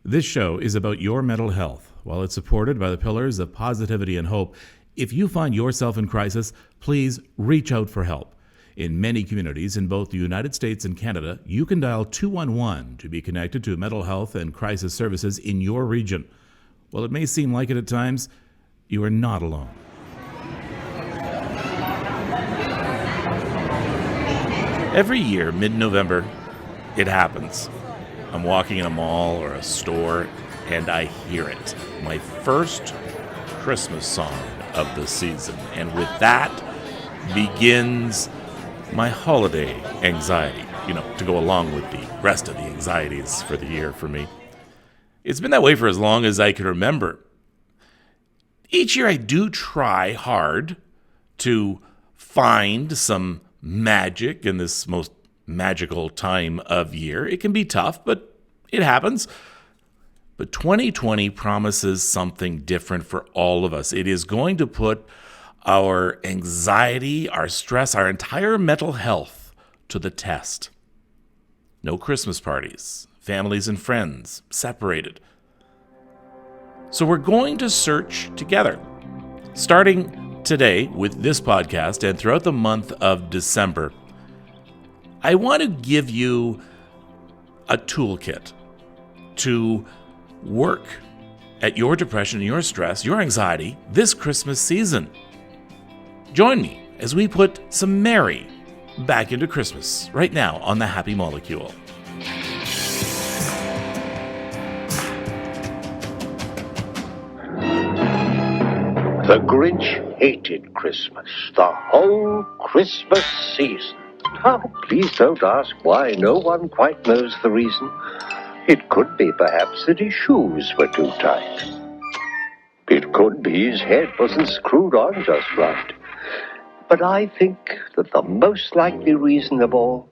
This show is about your mental health. While it's supported by the pillars of positivity and hope, if you find yourself in crisis, please reach out for help. In many communities in both the United States and Canada, you can dial 211 to be connected to mental health and crisis services in your region. While it may seem like it at times, you are not alone. Every year, mid-November, it happens. I'm walking in a mall or a store, and I hear it. My first Christmas song of the season. And with that begins my holiday anxiety, to go along with the rest of the anxieties for the year for me. It's been that way for as long as I can remember. Each year I do try hard to find some magic in this most magical time of year. It can be tough, but it happens. But 2020 promises something different for all of us. It is going to put our anxiety, our stress, our entire mental health to the test. No Christmas parties, families and friends separated. So we're going to search together, starting today with this podcast and throughout the month of December. I want to give you a toolkit to work at your depression, your stress, your anxiety this Christmas season. Join me as we put some merry back into Christmas right now on The Happy Molecule. The Grinch hated Christmas, the whole Christmas season. Oh, please don't ask why. No one quite knows the reason. It could be, perhaps, that his shoes were too tight. It could be his head wasn't screwed on just right. But I think that the most likely reason of all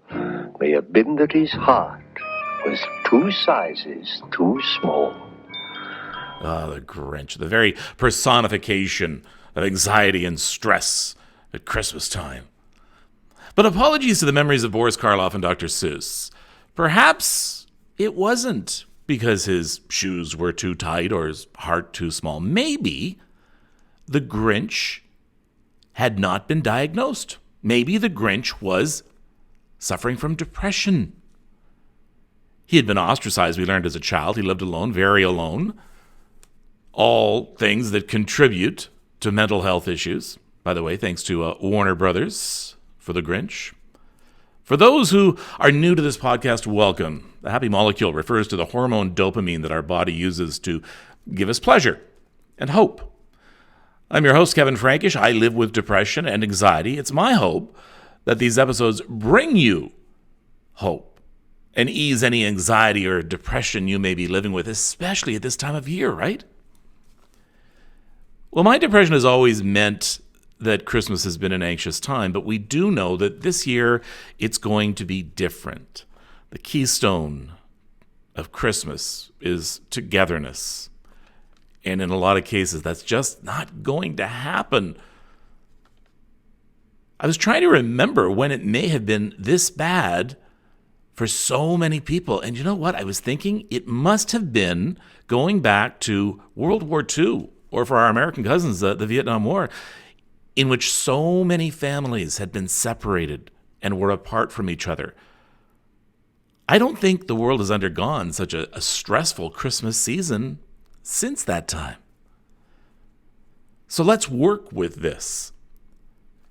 may have been that his heart was 2 sizes too small. Oh, the Grinch, the very personification of anxiety and stress at Christmas time. But apologies to the memories of Boris Karloff and Dr. Seuss. Perhaps it wasn't because his shoes were too tight or his heart too small. Maybe the Grinch had not been diagnosed. Maybe the Grinch was suffering from depression. He had been ostracized, we learned as a child. He lived alone, very alone. All things that contribute to mental health issues. By the way, thanks to Warner Brothers for the Grinch. For those who are new to this podcast, welcome. The Happy Molecule refers to the hormone dopamine that our body uses to give us pleasure and hope. I'm your host, Kevin Frankish. I live with depression and anxiety. It's my hope that these episodes bring you hope and ease any anxiety or depression you may be living with, especially at this time of year, right? Well, my depression has always meant that Christmas has been an anxious time, but we do know that this year it's going to be different. The keystone of Christmas is togetherness. And in a lot of cases, that's just not going to happen. I was trying to remember when it may have been this bad for so many people. And you know what? I was thinking it must have been going back to World War II, or for our American cousins, the Vietnam War, in which so many families had been separated and were apart from each other. I don't think the world has undergone such a stressful Christmas season since that time. So let's work with this.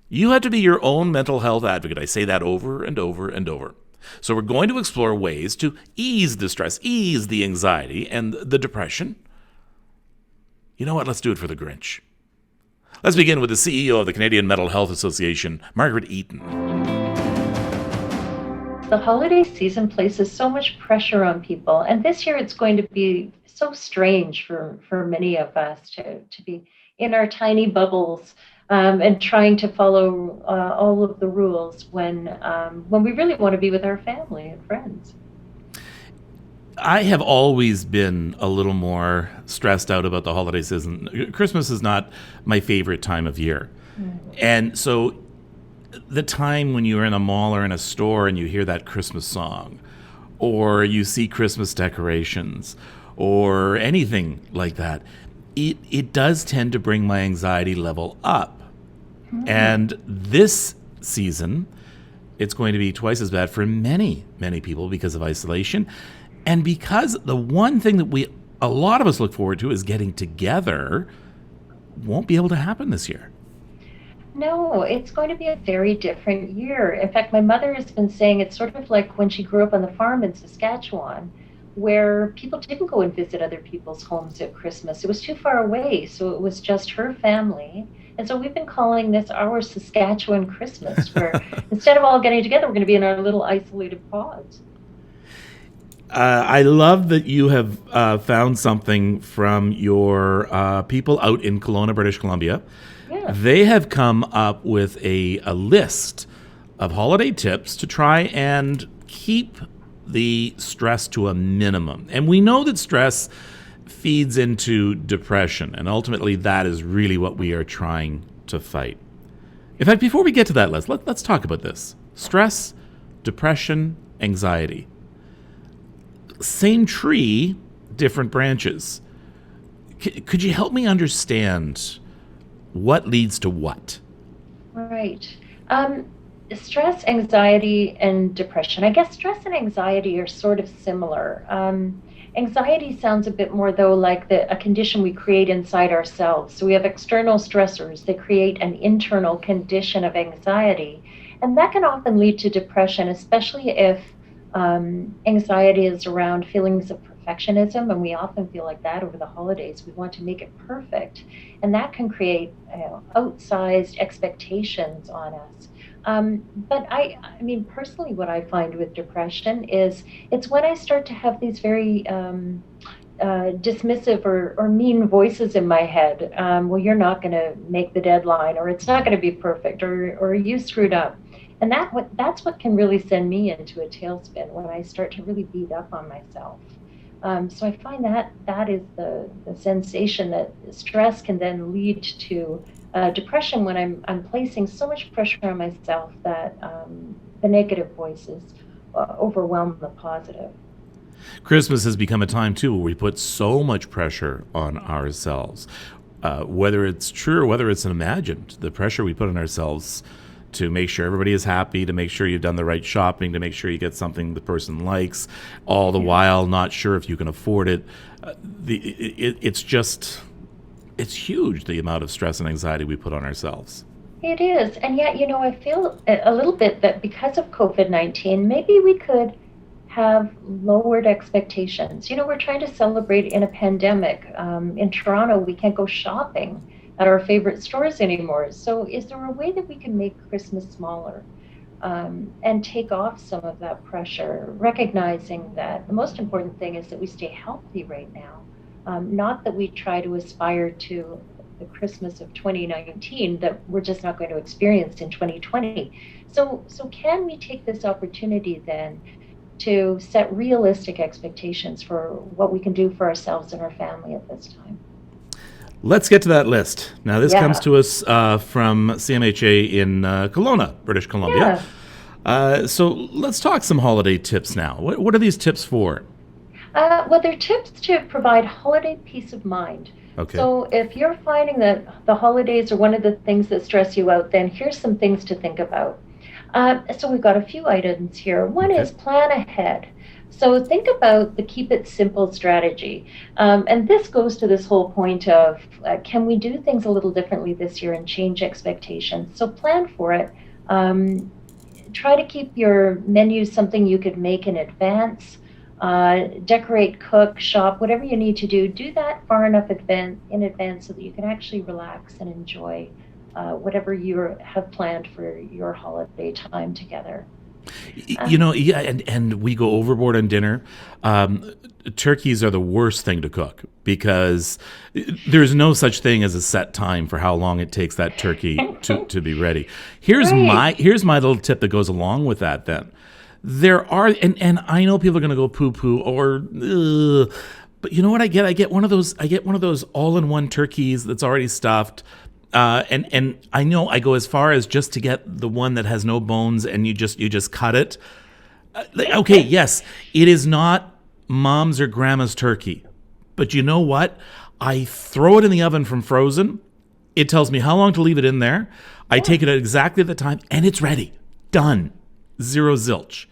You have to be your own mental health advocate. I say that over and over and over. So we're going to explore ways to ease the stress, ease the anxiety and the depression. You know what? Let's do it for the Grinch. Let's begin with the CEO of the Canadian Mental Health Association, Margaret Eaton. The holiday season places so much pressure on people, and this year it's going to be so strange for many of us to be in our tiny bubbles and trying to follow all of the rules when we really want to be with our family and friends. I have always been a little more stressed out about the holiday season. Christmas is not my favorite time of year. Mm-hmm. And so the time when you're in a mall or in a store and you hear that Christmas song, or you see Christmas decorations, or anything like that, it does tend to bring my anxiety level up. And this season, it's going to be twice as bad for many, many people because of isolation. And because the one thing that a lot of us look forward to is getting together, won't be able to happen this year. No, it's going to be a very different year. In fact, my mother has been saying it's sort of like when she grew up on the farm in Saskatchewan, where people didn't go and visit other people's homes at Christmas. It was too far away, so it was just her family. And so we've been calling this our Saskatchewan Christmas, where instead of all getting together, we're going to be in our little isolated pods. I love that you have found something from your people out in Kelowna, British Columbia. Yeah. They have come up with a list of holiday tips to try and keep the stress to a minimum. And we know that stress feeds into depression, and ultimately that is really what we are trying to fight. In fact, before we get to that list, let's talk about this. Stress, depression, anxiety. Same tree, different branches. Could you help me understand what leads to what? Right. Stress, anxiety, and depression. I guess stress and anxiety are sort of similar. Anxiety sounds a bit more, though, like a condition we create inside ourselves. So we have external stressors that create an internal condition of anxiety. And that can often lead to depression, especially if anxiety is around feelings of perfectionism, and we often feel like that over the holidays. We want to make it perfect, and that can create outsized expectations on us. But I mean, personally, what I find with depression is it's when I start to have these very dismissive or mean voices in my head. Well, you're not going to make the deadline, or it's not going to be perfect, or you screwed up. And that's what can really send me into a tailspin, when I start to really beat up on myself. So I find that is the sensation that stress can then lead to depression, when I'm placing so much pressure on myself that the negative voices overwhelm the positive. Christmas has become a time, too, where we put so much pressure on ourselves. Whether it's true or whether it's imagined, the pressure we put on ourselves to make sure everybody is happy, to make sure you've done the right shopping, to make sure you get something the person likes, all the while not sure if you can afford it. It's huge, the amount of stress and anxiety we put on ourselves. It is. And yet, I feel a little bit that because of COVID-19, maybe we could have lowered expectations. We're trying to celebrate in a pandemic. In Toronto, we can't go shopping at our favorite stores anymore. So is there a way that we can make Christmas smaller and take off some of that pressure, recognizing that the most important thing is that we stay healthy right now, not that we try to aspire to the Christmas of 2019 that we're just not going to experience in 2020. So can we take this opportunity then to set realistic expectations for what we can do for ourselves and our family at this time? Let's get to that list. Now, this comes to us from CMHA in Kelowna, British Columbia. Yeah. So let's talk some holiday tips now. What are these tips for? Well, they're tips to provide holiday peace of mind. Okay. So if you're finding that the holidays are one of the things that stress you out, then here's some things to think about. So we've got a few items here. One is plan ahead. So think about the keep it simple strategy. And this goes to this whole point of, can we do things a little differently this year and change expectations? So plan for it. Try to keep your menus something you could make in advance. Decorate, cook, shop, whatever you need to do. Do that far enough in advance so that you can actually relax and enjoy whatever you have planned for your holiday time together. And we go overboard on dinner. Turkeys are the worst thing to cook because there's no such thing as a set time for how long it takes that turkey to be ready. Here's my little tip that goes along with that then. There are, and I know people are going to go poo-poo or, but you know what I get? I get one of those all-in-one turkeys that's already stuffed. And I know I go as far as just to get the one that has no bones and you just cut it. Okay, yes, it is not mom's or grandma's turkey. but you know what? I throw it in the oven from frozen. It tells me how long to leave it in there. I take it at exactly the time, and it's ready. Done. Zero zilch.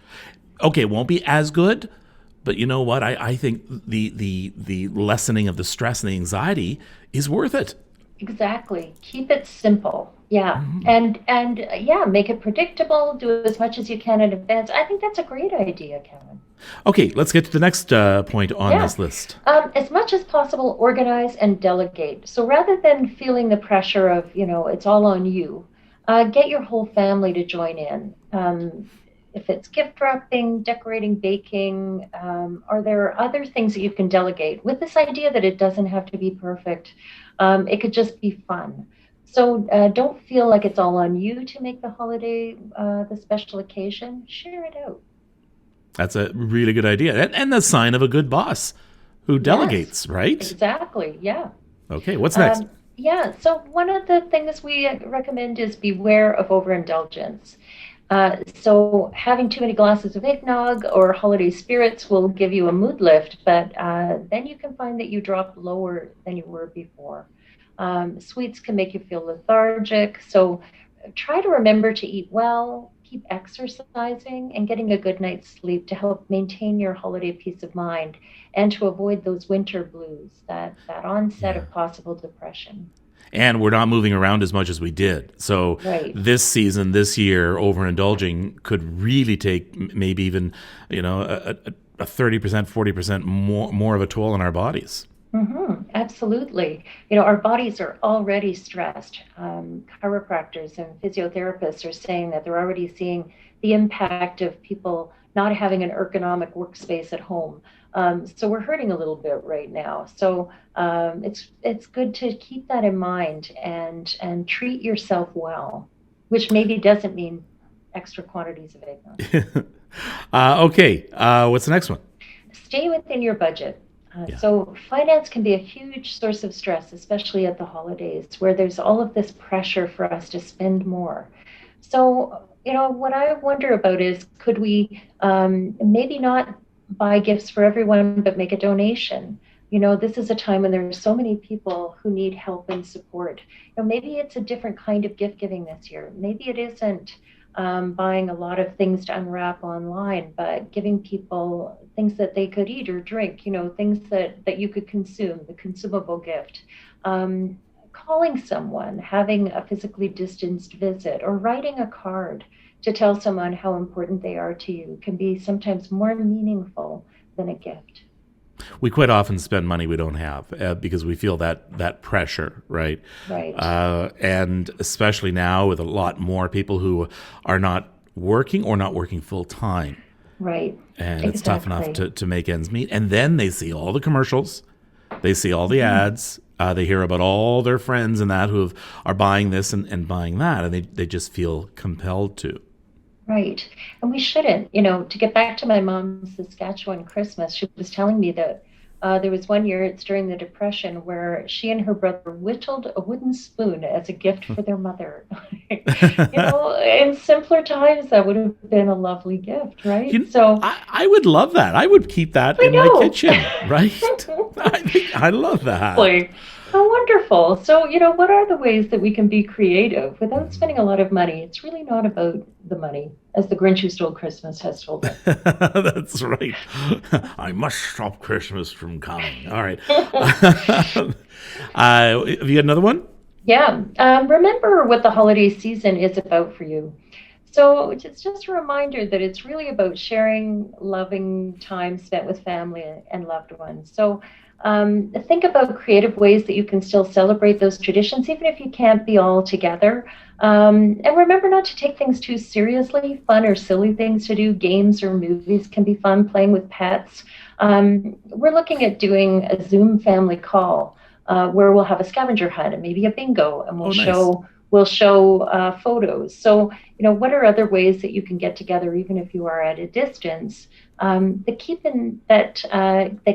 Okay, it won't be as good, but you know what? I think the lessening of the stress and the anxiety is worth it. Exactly. Keep it simple. Yeah. And yeah, make it predictable. Do as much as you can in advance. I think that's a great idea, Kevin. Okay, let's get to the next point on this list. As much as possible, organize and delegate. So rather than feeling the pressure of, it's all on you, get your whole family to join in. If it's gift wrapping, decorating, baking, are there other things that you can delegate with this idea that it doesn't have to be perfect? It could just be fun. So don't feel like it's all on you to make the holiday the special occasion. Share it out. That's a really good idea. And the sign of a good boss who delegates, right? Exactly, yeah. Okay, what's next? So one of the things we recommend is beware of overindulgence. So having too many glasses of eggnog or holiday spirits will give you a mood lift, but then you can find that you drop lower than you were before. Sweets can make you feel lethargic, so try to remember to eat well, keep exercising, and getting a good night's sleep to help maintain your holiday peace of mind and to avoid those winter blues, that onset of possible depression. And we're not moving around as much as we did. So this season, this year, overindulging could really take maybe even, a 30%, 40% more of a toll on our bodies. Absolutely. Our bodies are already stressed. Chiropractors and physiotherapists are saying that they're already seeing the impact of people not having an ergonomic workspace at home. So we're hurting a little bit right now. So it's good to keep that in mind and treat yourself well, which maybe doesn't mean extra quantities of eggnog. Okay. What's the next one? Stay within your budget. So finance can be a huge source of stress, especially at the holidays, where there's all of this pressure for us to spend more. So, what I wonder about is, could we maybe not buy gifts for everyone, but make a donation? This is a time when there are so many people who need help and support. Maybe it's a different kind of gift giving this year. Maybe it isn't buying a lot of things to unwrap online, but giving people things that they could eat or drink, things that you could consume, the consumable gift. Calling someone, having a physically distanced visit, or writing a card to tell someone how important they are to you can be sometimes more meaningful than a gift. We quite often spend money we don't have because we feel that pressure, right? Right. And especially now with a lot more people who are not working or not working full time. Right. And it's tough enough to make ends meet. And then they see all the commercials, they see all the ads, they hear about all their friends and that who are buying this and buying that, and they just feel compelled to. Right. And we shouldn't, to get back to my mom's Saskatchewan Christmas, she was telling me that there was one year, it's during the Depression, where she and her brother whittled a wooden spoon as a gift for their mother. In simpler times, that would have been a lovely gift, right? So I would love that. I would keep that in my kitchen, right? I love that. How wonderful. So, what are the ways that we can be creative without spending a lot of money? It's really not about the money, as the Grinch Who Stole Christmas has told us. That's right. I must stop Christmas from coming. All right. Have you got another one? Yeah. Remember what the holiday season is about for you. So it's just a reminder that it's really about sharing, loving time spent with family and loved ones. So think about creative ways that you can still celebrate those traditions, even if you can't be all together. And remember not to take things too seriously. Fun or silly things to do, games or movies can be fun, playing with pets. We're looking at doing a Zoom family call where we'll have a scavenger hunt and maybe a bingo, and we'll show photos. So, what are other ways that you can get together, even if you are at a distance, that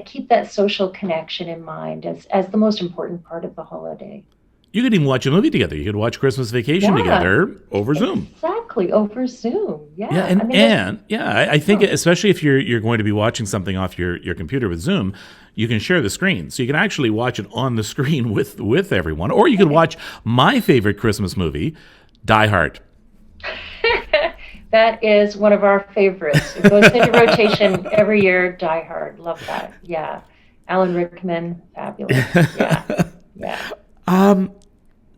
keep that social connection in mind as the most important part of the holiday? You could even watch a movie together. You could watch Christmas Vacation together over Zoom. exactly, over Zoom. Yeah, Yeah, I mean, there's I think especially if you're going to be watching something off your computer with Zoom, you can share the screen, so you can actually watch it on the screen with everyone, or you could watch my favorite Christmas movie, Die Hard. that is one of our favorites. It goes into rotation every year. Die Hard, love that. Yeah, Alan Rickman, fabulous. Yeah, yeah.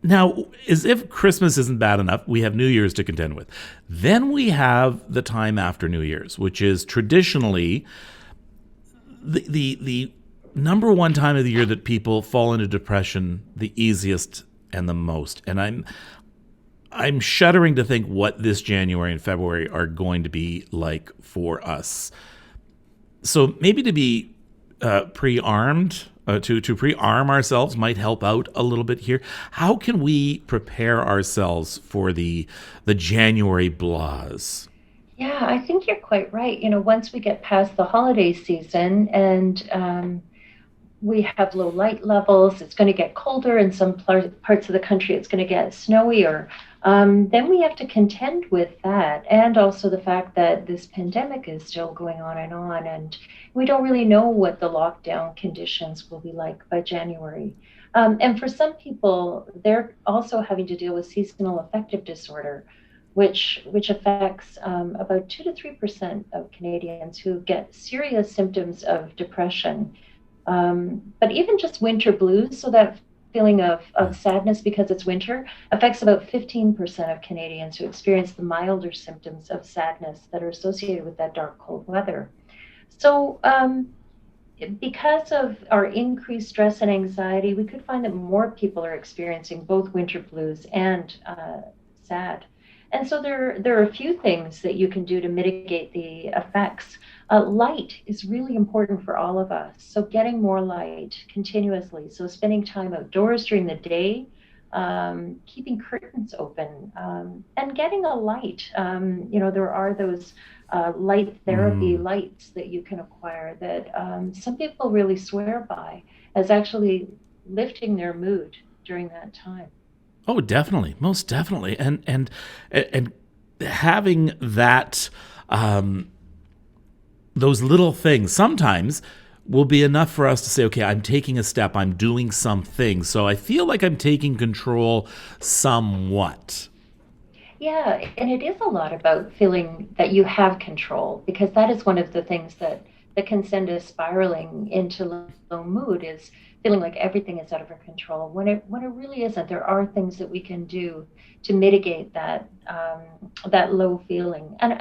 Now, as if Christmas isn't bad enough, we have New Year's to contend with. Then we have the time after New Year's, which is traditionally the number one time of the year that people fall into depression the easiest and the most. And I'm shuddering to think what this January and February are going to be like for us. So maybe to be pre-armed, to pre-arm ourselves might help out a little bit here. How can we prepare ourselves for the January blahs? Yeah, I think you're quite right. Once we get past the holiday season and we have low light levels, it's going to get colder in some parts of the country, it's going to get snowier. Then we have to contend with that, and also the fact that this pandemic is still going on, and we don't really know what the lockdown conditions will be like by January. And for some people, they're also having to deal with seasonal affective disorder, which affects about 2 to 3% of Canadians who get serious symptoms of depression. But even just winter blues, so that feeling of sadness because it's winter, affects about 15% of Canadians who experience the milder symptoms of sadness that are associated with that dark, cold weather. So, because of our increased stress and anxiety, we could find that more people are experiencing both winter blues and sad. And so there are a few things that you can do to mitigate the effects. Light is really important for all of us. So getting more light continuously. So spending time outdoors during the day, keeping curtains open, and getting a light. There are those light therapy lights that you can acquire that some people really swear by as actually lifting their mood during that time. Oh, definitely, most definitely, and having that those little things sometimes will be enough for us to say, okay, I'm taking a step, I'm doing something, so I feel like I'm taking control somewhat. Yeah, and it is a lot about feeling that you have control, because that is one of the things that can send us spiraling into low mood, is feeling like everything is out of our control when it really isn't. There are things that we can do to mitigate that low feeling, and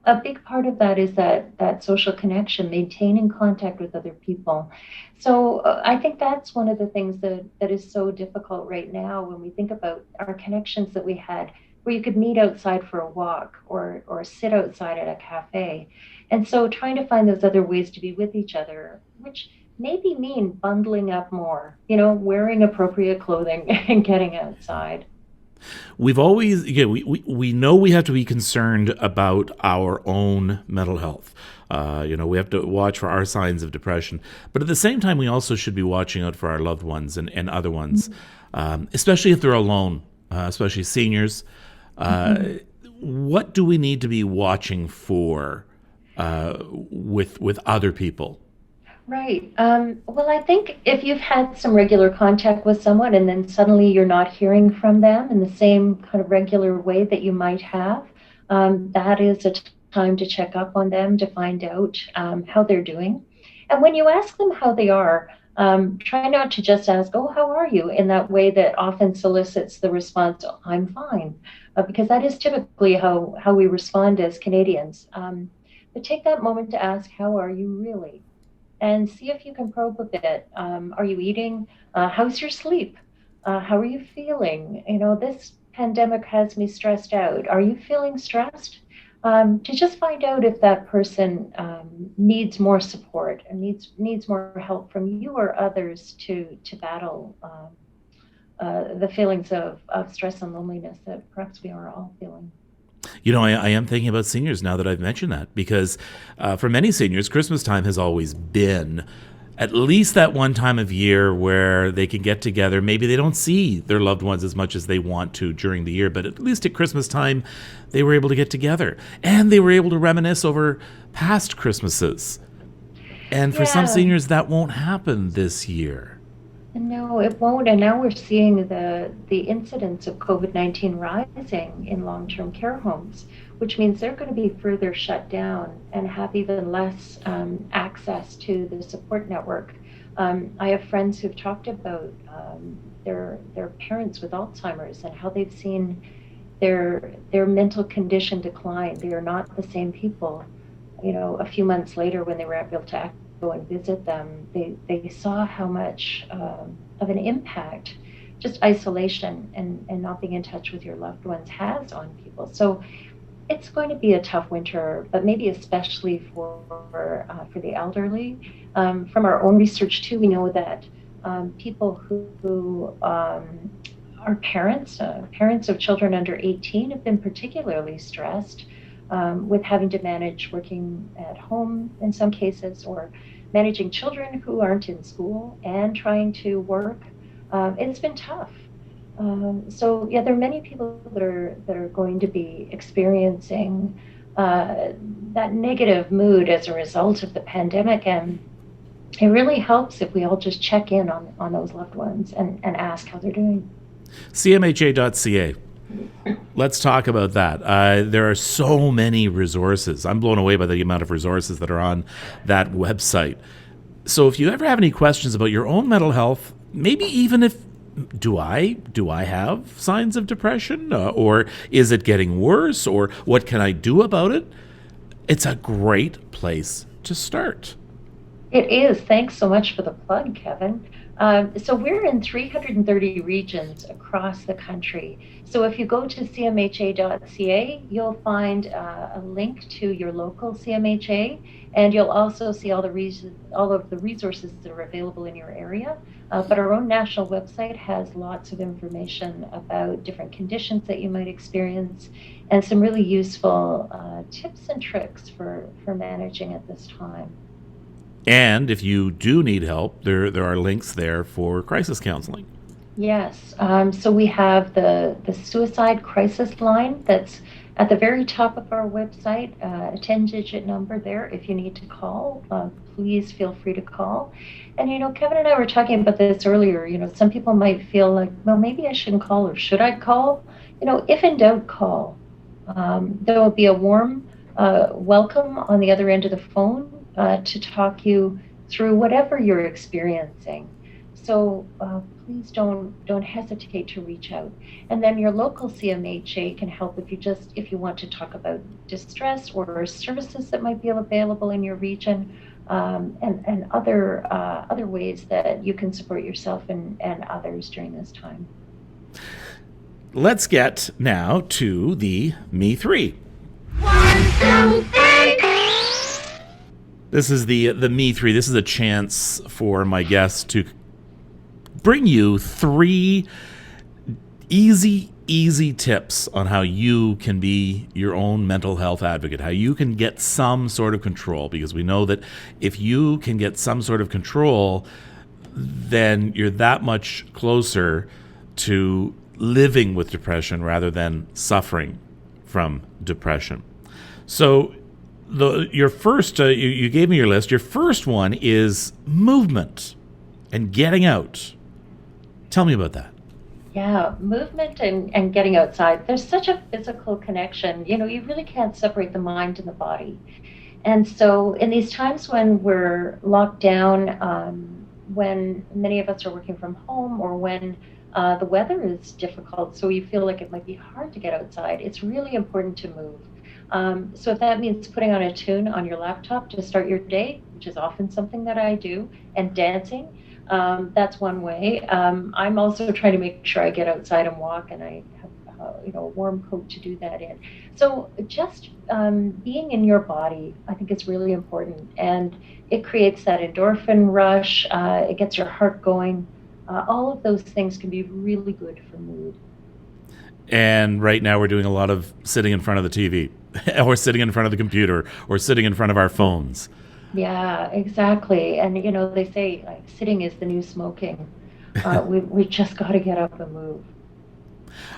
a big part of that is that social connection, maintaining contact with other people. So I think that's one of the things that is so difficult right now when we think about our connections that we had, where you could meet outside for a walk or sit outside at a cafe. And so trying to find those other ways to be with each other, which maybe mean bundling up more, wearing appropriate clothing and getting outside. We've always, we know we have to be concerned about our own mental health. We have to watch for our signs of depression. But at the same time, we also should be watching out for our loved ones and other ones, especially if they're alone, especially seniors. What do we need to be watching for with other people? Right. Well, I think if you've had some regular contact with someone and then suddenly you're not hearing from them in the same kind of regular way that you might have, that is a time to check up on them to find out how they're doing. And when you ask them how they are, try not to just ask, "Oh, how are you?" in that way that often solicits the response, "Oh, I'm fine," because that is typically how we respond as Canadians. But take that moment to ask, "How are you really?" And see if you can probe a bit. Are you eating? How's your sleep? How are you feeling? This pandemic has me stressed out. Are you feeling stressed? To just find out if that person needs more support and needs more help from you or others to battle the feelings of stress and loneliness that perhaps we are all feeling. I am thinking about seniors now that I've mentioned that, because for many seniors, Christmas time has always been at least that one time of year where they can get together. Maybe they don't see their loved ones as much as they want to during the year, but at least at Christmas time, they were able to get together. And they were able to reminisce over past Christmases. And for some seniors, that won't happen this year. No, it won't. And now we're seeing the incidence of COVID-19 rising in long-term care homes, which means they're going to be further shut down and have even less access to the support network. I have friends who've talked about their parents with Alzheimer's and how they've seen their mental condition decline. They are not the same people. A few months later, when they were able to go and visit them, they saw how much of an impact just isolation and not being in touch with your loved ones has on people. So it's going to be a tough winter, but maybe especially for the elderly. From our own research too, we know that people who are parents of children under 18 have been particularly stressed with having to manage working at home in some cases, or managing children who aren't in school and trying to work. It's been tough. So there are many people that are going to be experiencing that negative mood as a result of the pandemic, and it really helps if we all just check in on those loved ones and ask how they're doing. CMHA.ca. Let's talk about that. There are so many resources. I'm blown away by the amount of resources that are on that website. So if you ever have any questions about your own mental health, maybe even if do I have signs of depression, or is it getting worse, or what can I do about it? It's a great place to start. It is. Thanks so much for the plug, Kevin. So we're in 330 regions across the country. So if you go to cmha.ca, you'll find a link to your local CMHA, and you'll also see all of the resources that are available in your area. But our own national website has lots of information about different conditions that you might experience, and some really useful tips and tricks for managing at this time. And if you do need help, there are links there for crisis counseling. Yes. So we have the suicide crisis line that's at the very top of our website, a 10-digit number there. If you need to call, please feel free to call. And, Kevin and I were talking about this earlier. Some people might feel like, well, maybe I shouldn't call, or should I call? If in doubt, call. There will be a warm welcome on the other end of the phone to talk you through whatever you're experiencing. So please don't hesitate to reach out. And then your local CMHA can help if you want to talk about distress or services that might be available in your region, and other ways that you can support yourself and others during this time. Let's get now to the Me 3. 1, 2, 3. This is the Me 3. This is a chance for my guests to bring you 3 easy tips on how you can be your own mental health advocate, how you can get some sort of control, because we know that if you can get some sort of control, then you're that much closer to living with depression rather than suffering from depression. So your first, you gave me your list. Your first one is movement and getting out. Tell me about that. Yeah, movement and getting outside. There's such a physical connection. You really can't separate the mind and the body. And so in these times when we're locked down, when many of us are working from home, or when the weather is difficult, so you feel like it might be hard to get outside, it's really important to move. So if that means putting on a tune on your laptop to start your day, which is often something that I do, and dancing, that's one way. I'm also trying to make sure I get outside and walk, and I have a warm coat to do that in. So just being in your body, I think, is really important, and it creates that endorphin rush. It gets your heart going. All of those things can be really good for mood. And right now we're doing a lot of sitting in front of the TV or sitting in front of the computer or sitting in front of our phones. Yeah, exactly. And they say sitting is the new smoking. We just got to get up and move.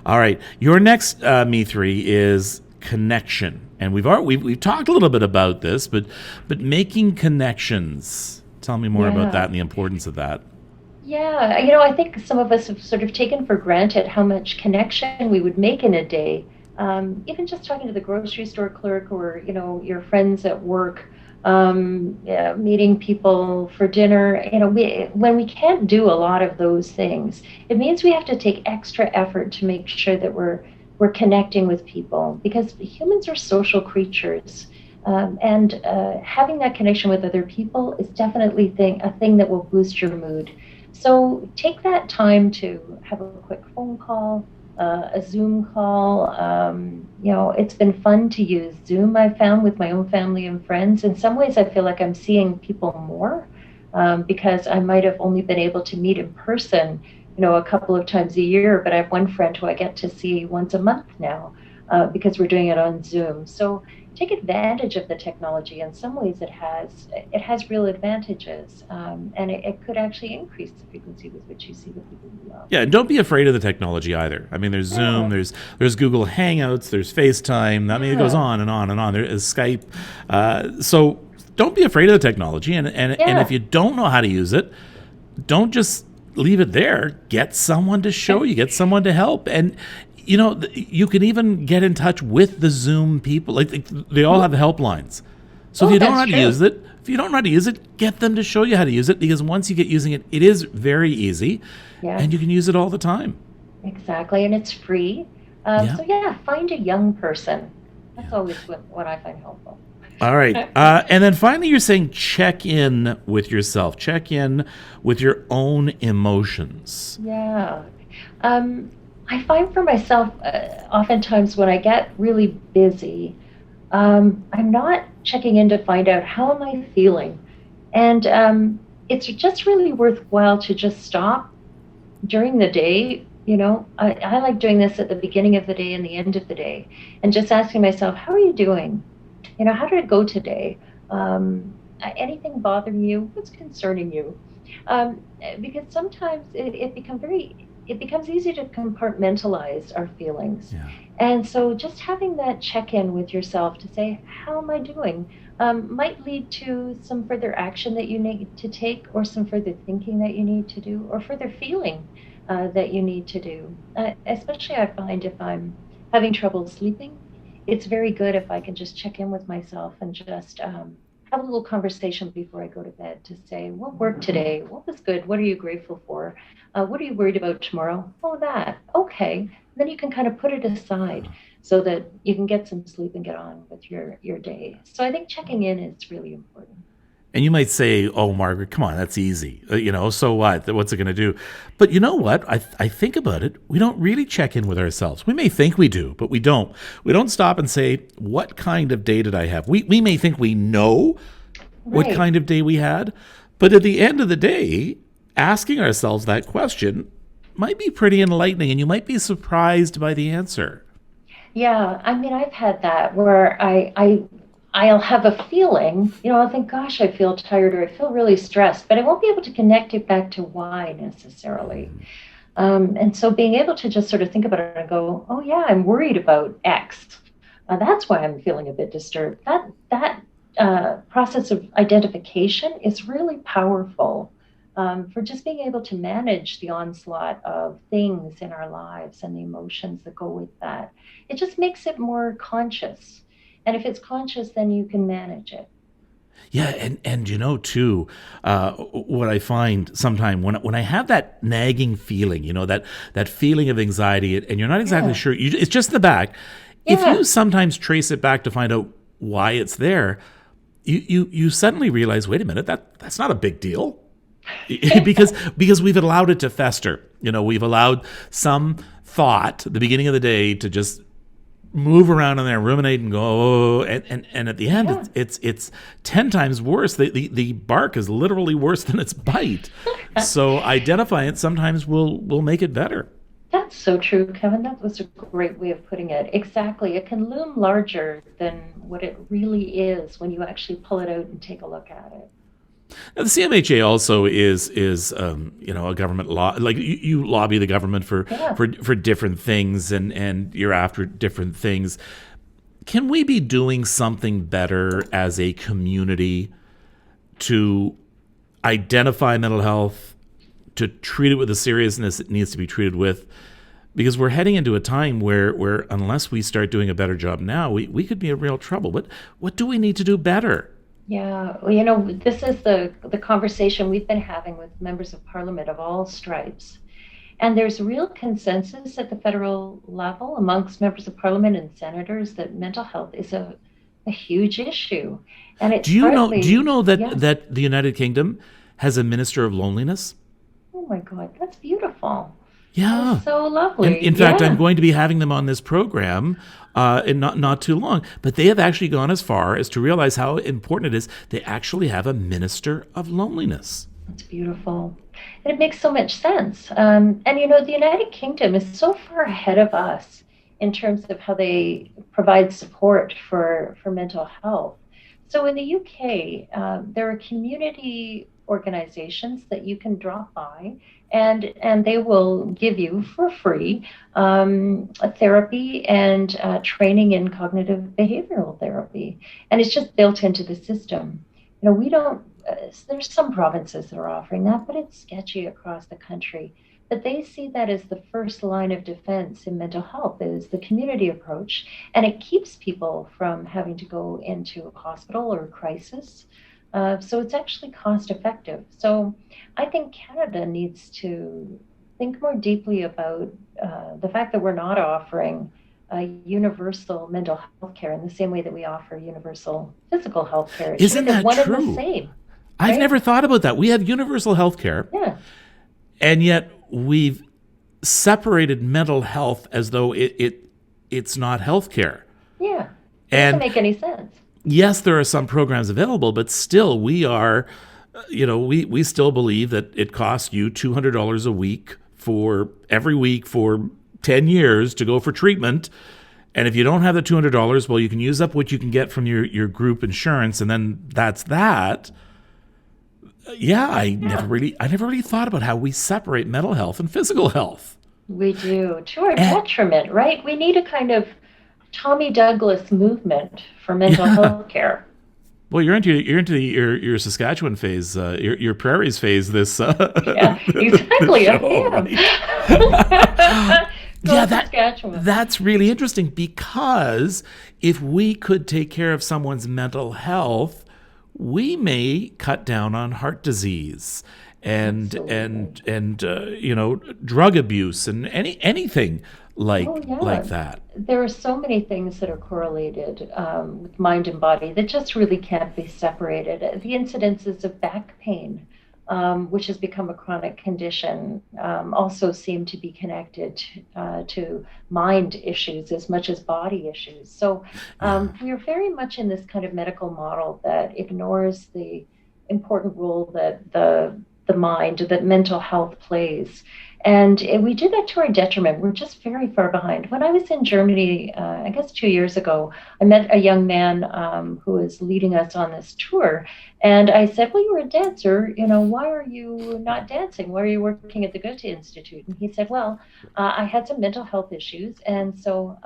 All right, your next me three is connection, and we've talked a little bit about this, but making connections. Tell me more about that Yeah. and the importance of that. Yeah, I think some of us have sort of taken for granted how much connection we would make in a day. Even just talking to the grocery store clerk or, your friends at work, yeah, meeting people for dinner. When we can't do a lot of those things, it means we have to take extra effort to make sure that we're connecting with people because humans are social creatures. And having that connection with other people is definitely a thing that will boost your mood. So take that time to have a quick phone call, a Zoom call. It's been fun to use Zoom, I found, with my own family and friends. In some ways, I feel like I'm seeing people more because I might have only been able to meet in person, a couple of times a year, but I have one friend who I get to see once a month now because we're doing it on Zoom. So take advantage of the technology. In some ways, it has real advantages, and it could actually increase the frequency with which you see the people you love. Yeah, and don't be afraid of the technology either. I mean, there's Zoom, Yeah, there's Google Hangouts, there's FaceTime. I mean, it goes yeah, on and on and on. There is Skype. So don't be afraid of the technology, and if yeah. you don't know how to use it, don't just leave it there. Get someone to show you. Get someone to help, and you can even get in touch with the Zoom people. Like they all have helplines. So if Oh, you don't know that's how to true. use it, if you don't know how to use it, get them to show you how to use it because once you get using it, it is very easy, and you Yes, can use it all the time. exactly, and it's free. Yeah. So yeah, find a young person. That's Yeah. always what I find helpful. All right. And then finally, you're saying check in with yourself, check in with your own emotions. Yeah. Um, I find for myself, oftentimes when I get really busy, I'm not checking in to find out how am I feeling. And it's just really worthwhile to just stop during the day. I like doing this at the beginning of the day and the end of the day, and just asking myself, how are you doing? How did it go today? Anything bothering you? What's concerning you? Because sometimes it becomes easy to compartmentalize our feelings. Yeah. And so just having that check-in with yourself to say, how am I doing? Might lead to some further action that you need to take, or some further thinking that you need to do, or further feeling that you need to do. Especially I find if I'm having trouble sleeping, it's very good if I can just check in with myself and just have a little conversation before I go to bed to say, what worked today? What was good? What are you grateful for? What are you worried about tomorrow? Oh, that. Okay. Then you can kind of put it aside so that you can get some sleep and get on with your day. So I think checking in is really important. And you might say, "Oh, Margaret, come on, that's easy. So what? What's it going to do?" But you know what? I think about it. We don't really check in with ourselves. We may think we do, but we don't. We don't stop and say, "What kind of day did I have?" We may think we know what Right. kind of day we had, but at the end of the day, asking ourselves that question might be pretty enlightening, and you might be surprised by the answer. Yeah, I mean, I've had that where I'll have a feeling, I'll think, gosh, I feel tired or I feel really stressed, but I won't be able to connect it back to why necessarily. And so being able to just sort of think about it and go, oh yeah, I'm worried about X. That's why I'm feeling a bit disturbed. That process of identification is really powerful for just being able to manage the onslaught of things in our lives and the emotions that go with that. It just makes it more conscious. And if it's conscious, then you can manage it. Yeah, and too, what I find sometimes when I have that nagging feeling, that feeling of anxiety, and you're not exactly Yeah. sure, it's just in the back. If you Yeah. sometimes trace it back to find out why it's there, you suddenly realize, wait a minute, that's not a big deal, because we've allowed it to fester. We've allowed some thought at the beginning of the day to just move around in there, ruminate, and go, oh, and at the end, Yeah. it's 10 times worse. The bark is literally worse than its bite. So identifying it sometimes will make it better. That's so true, Kevin. That was a great way of putting it. Exactly. It can loom larger than what it really is when you actually pull it out and take a look at it. Now, the CMHA also is a government law. Like you lobby the government for different things, and you're after different things. Can we be doing something better as a community to identify mental health, to treat it with the seriousness it needs to be treated with? Because we're heading into a time where unless we start doing a better job now, we could be in real trouble. But what do we need to do better? Yeah, well, this is the conversation we've been having with members of parliament of all stripes. And there's real consensus at the federal level amongst members of parliament and senators that mental health is a huge issue. And it's do you know that the United Kingdom has a minister of loneliness? Oh my God, that's beautiful. Yeah. That's so lovely. In fact, I'm going to be having them on this program in not too long. But they have actually gone as far as to realize how important it is. They actually have a minister of loneliness. That's beautiful. And it makes so much sense. And the United Kingdom is so far ahead of us in terms of how they provide support for mental health. So in the UK, there are community organizations that you can drop by, and they will give you for free a therapy and training in cognitive behavioral therapy. And it's just built into the system. We don't, there's some provinces that are offering that, but it's sketchy across the country. But they see that as the first line of defense in mental health is the community approach, and it keeps people from having to go into a hospital or a crisis. So it's actually cost effective. So I think Canada needs to think more deeply about the fact that we're not offering universal mental health care in the same way that we offer universal physical health care. Isn't that one true? And the same. I've right? never thought about that. We have universal health care. Yeah. And yet we've separated mental health as though it's not health care. Yeah. It doesn't make any sense. Yes, there are some programs available, but still we are, we still believe that it costs you $200 a week every week for 10 years to go for treatment. And if you don't have the $200, well, you can use up what you can get from your group insurance, and then that's that. I never really thought about how we separate mental health and physical health. We do, to our detriment, right? We need a kind of Tommy Douglas movement for mental health care. Well, you're into your Saskatchewan phase, your prairies phase. This yeah, exactly. Show, right? That's really interesting, because if we could take care of someone's mental health, we may cut down on heart disease and drug abuse and anything like that. There are so many things that are correlated with mind and body that just really can't be separated. The incidences of back pain, which has become a chronic condition, also seem to be connected to mind issues as much as body issues. So we are very much in this kind of medical model that ignores the important role that the mind, that mental health plays. And we do that to our detriment. We're just very far behind. When I was in Germany, I guess 2 years ago, I met a young man who was leading us on this tour. And I said, well, you're a dancer. Why are you not dancing? Why are you working at the Goethe Institute? And he said, well, I had some mental health issues. And so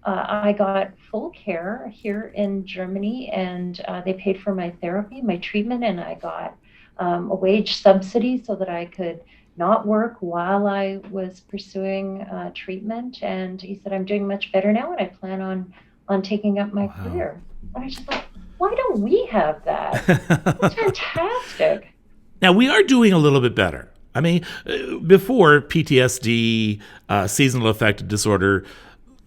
I got full care here in Germany. And they paid for my therapy, my treatment. And I got a wage subsidy so that I could not work while I was pursuing treatment. And he said, I'm doing much better now, and I plan on taking up my career. And I just thought, why don't we have that? That's fantastic. Now, we are doing a little bit better. I mean, before PTSD, seasonal affective disorder,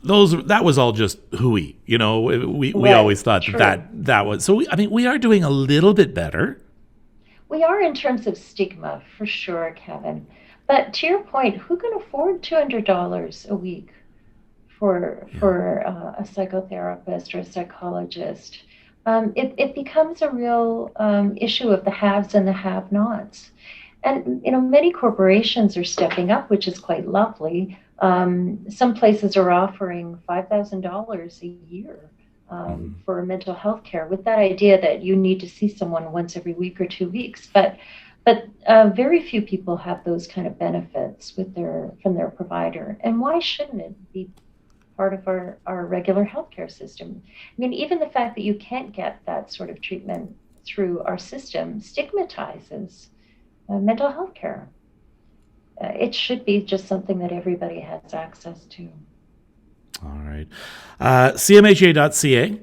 that was all just hooey. We always thought that was. So, we are doing a little bit better. We are in terms of stigma, for sure, Kevin. But to your point, who can afford $200 a week for a psychotherapist or a psychologist? It becomes a real issue of the haves and the have-nots. And many corporations are stepping up, which is quite lovely. Some places are offering $5,000 a year for mental health care, with that idea that you need to see someone once every week or 2 weeks. But very few people have those kind of benefits from their provider. And why shouldn't it be part of our regular healthcare system? I mean, even the fact that you can't get that sort of treatment through our system stigmatizes mental health care. It should be just something that everybody has access to. All right. CMHA.ca.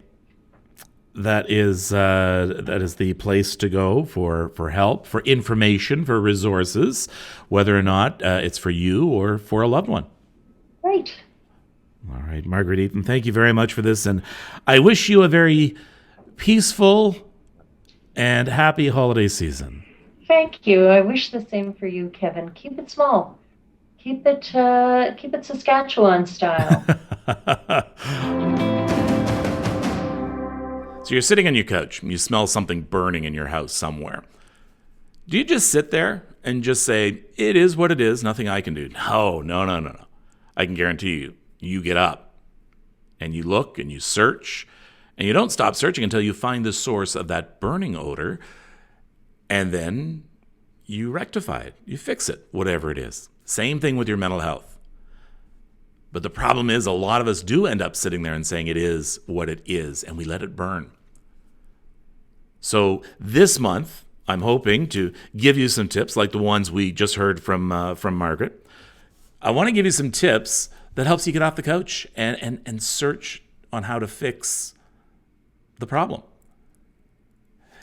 That is the place to go for help, for information, for resources, whether or not it's for you or for a loved one. Right. All right, Margaret Eaton, thank you very much for this, and I wish you a very peaceful and happy holiday season. Thank you. I wish the same for you, Kevin. Keep it small. Keep it Saskatchewan style. So you're sitting on your couch and you smell something burning in your house somewhere. Do you just sit there and just say, it is what it is, nothing I can do? No. I can guarantee you, you get up and you look and you search, and you don't stop searching until you find the source of that burning odor, and then you rectify it. You fix it, whatever it is. Same thing with your mental health. But the problem is, a lot of us do end up sitting there and saying it is what it is, and we let it burn. So this month, I'm hoping to give you some tips like the ones we just heard from Margaret. I want to give you some tips that helps you get off the couch and search on how to fix the problem.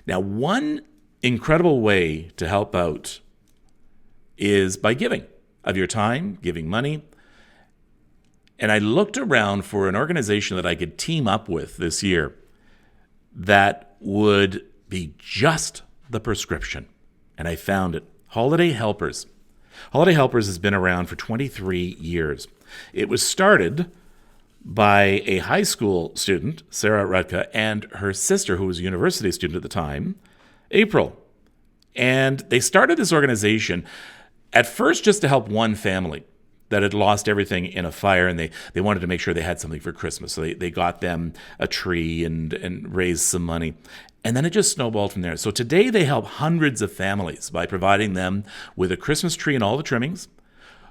Now, one incredible way to help out is by giving of your time, giving money. And I looked around for an organization that I could team up with this year that would be just the prescription. And I found it. Holiday Helpers. Holiday Helpers has been around for 23 years. It was started by a high school student, Sarah Rutka, and her sister, who was a university student at the time, April. And they started this organization at first just to help one family that had lost everything in a fire, and they wanted to make sure they had something for Christmas. So they got them a tree and raised some money. And then it just snowballed from there. So today they help hundreds of families by providing them with a Christmas tree and all the trimmings,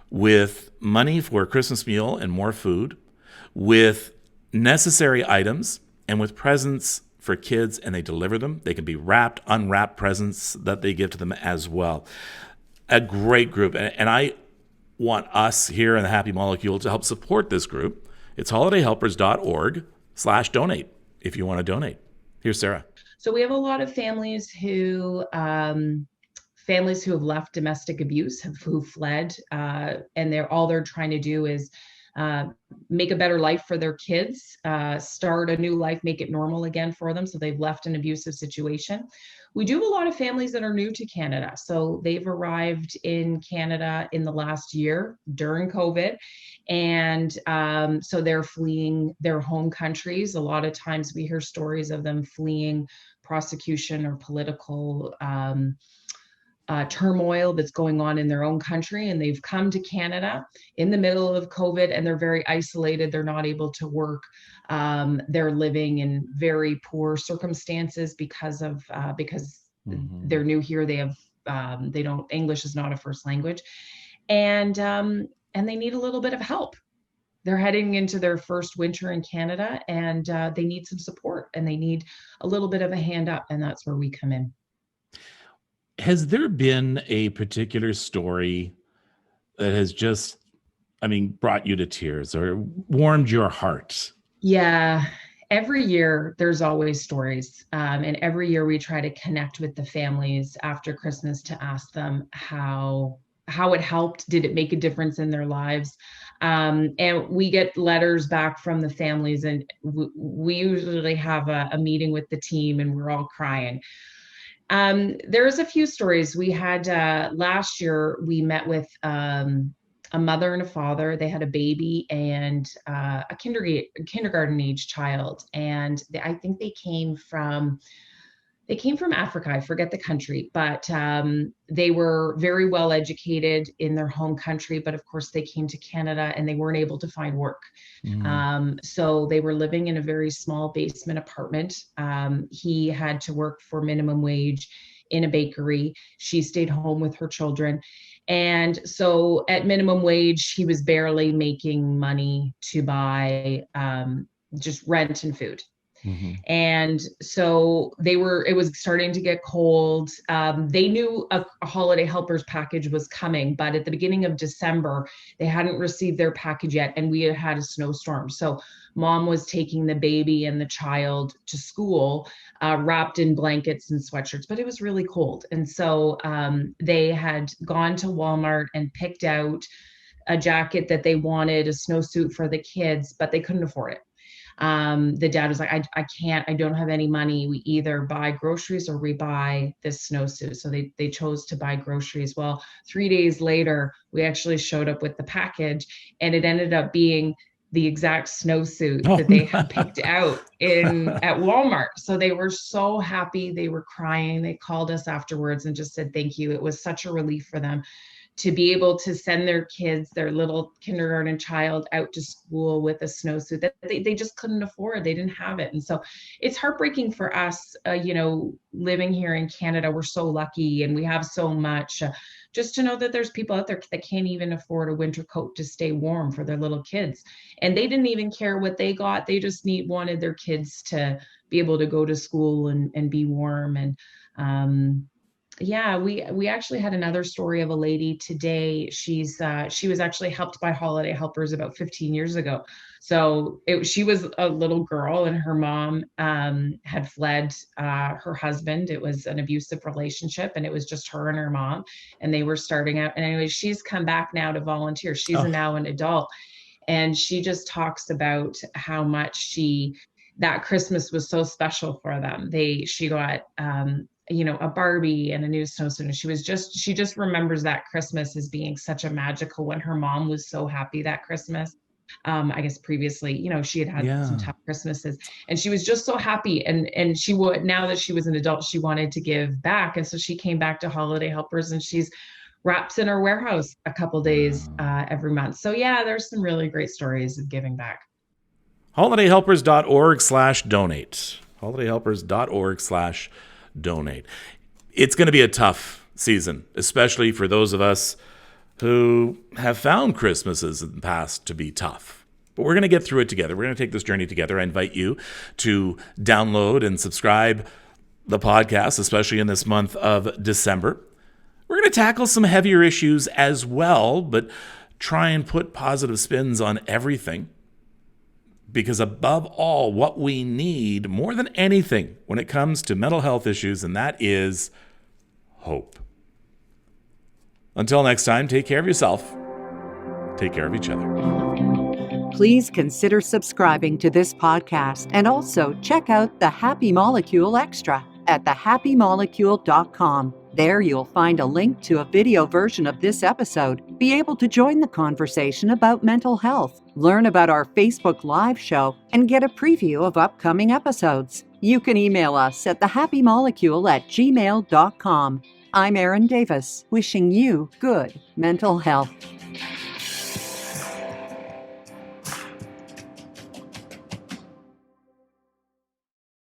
with money for a Christmas meal and more food, with necessary items, and with presents for kids, and they deliver them. They can be wrapped, unwrapped presents that they give to them as well. A great group. And I want us here in the Happy Molecule to help support this group. It's holidayhelpers.org/donate if you want to donate. Here's Sarah. So we have a lot of families who have left domestic abuse, who fled, and all they're trying to do is make a better life for their kids, start a new life, make it normal again for them. So they've left an abusive situation. We do have a lot of families that are new to Canada. So they've arrived in Canada in the last year during COVID. And so they're fleeing their home countries. A lot of times we hear stories of them fleeing prosecution or political turmoil that's going on in their own country, and they've come to Canada in the middle of COVID, and they're very isolated. They're not able to work. They're living in very poor circumstances because they're new here. They have English is not a first language, and they need a little bit of help. They're heading into their first winter in Canada, and they need some support, and they need a little bit of a hand up, and that's where we come in. Has there been a particular story that has just, brought you to tears or warmed your heart? Yeah. Every year there's always stories. And every year we try to connect with the families after Christmas to ask them how it helped. Did it make a difference in their lives? And we get letters back from the families, and we usually have a meeting with the team, and we're all crying. There's a few stories. We had last year, we met with a mother and a father. They had a baby and a kindergarten age child. And I think they came from they came from Africa. I forget the country, but they were very well educated in their home country. But of course, they came to Canada and they weren't able to find work. So they were living in a very small basement apartment. He had to work for minimum wage in a bakery. She stayed home with her children. And so at minimum wage, he was barely making money to buy just rent and food. And so it was starting to get cold. They knew a holiday helpers package was coming, but at the beginning of December, they hadn't received their package yet. And we had had a snowstorm. So mom was taking the baby and the child to school, wrapped in blankets and sweatshirts, but it was really cold. And so they had gone to Walmart and picked out a jacket that they wanted, a snowsuit for the kids, but they couldn't afford it. The dad was like, I don't have any money. We either buy groceries or we buy this snowsuit. So they chose to buy groceries. Well, 3 days later, we actually showed up with the package, and it ended up being the exact snowsuit that they had picked out at Walmart. So they were so happy. They were crying. They called us afterwards and just said, thank you. It was such a relief for them to be able to send their kids, their little kindergarten child, out to school with a snowsuit that they just couldn't afford. They didn't have it. And so it's heartbreaking for us, living here in Canada. We're so lucky and we have so much, just to know that there's people out there that can't even afford a winter coat to stay warm for their little kids. And they didn't even care what they got. They just wanted their kids to be able to go to school and be warm. And, yeah, we actually had another story of a lady today. She was actually helped by holiday helpers about 15 years ago. So she was a little girl and her mom had fled her husband. It was an abusive relationship and it was just her and her mom, and they were starting out. And anyway, she's come back now to volunteer. She's now an adult, and she just talks about how much that Christmas was so special for them. She got a Barbie and a new snowsuit. And she just remembers that Christmas as being such a magical one. Her mom was so happy that Christmas. I guess previously, she had some tough Christmases, and she was just so happy. And she would, now that she was an adult, she wanted to give back. And so she came back to Holiday Helpers, and she's wraps in her warehouse a couple days every month. So yeah, there's some really great stories of giving back. holidayhelpers.org/donate. holidayhelpers.org/donate. It's going to be a tough season, especially for those of us who have found Christmases in the past to be tough. But we're going to get through it together. We're going to take this journey together. I invite you to download and subscribe the podcast, especially in this month of December. We're going to tackle some heavier issues as well, but try and put positive spins on everything. Because above all, what we need more than anything when it comes to mental health issues, and that is hope. Until next time, take care of yourself. Take care of each other. Please consider subscribing to this podcast and also check out the Happy Molecule Extra at thehappymolecule.com. There you'll find a link to a video version of this episode, be able to join the conversation about mental health, learn about our Facebook Live show, and get a preview of upcoming episodes. You can email us at thehappymolecule@gmail.com. I'm Erin Davis, wishing you good mental health.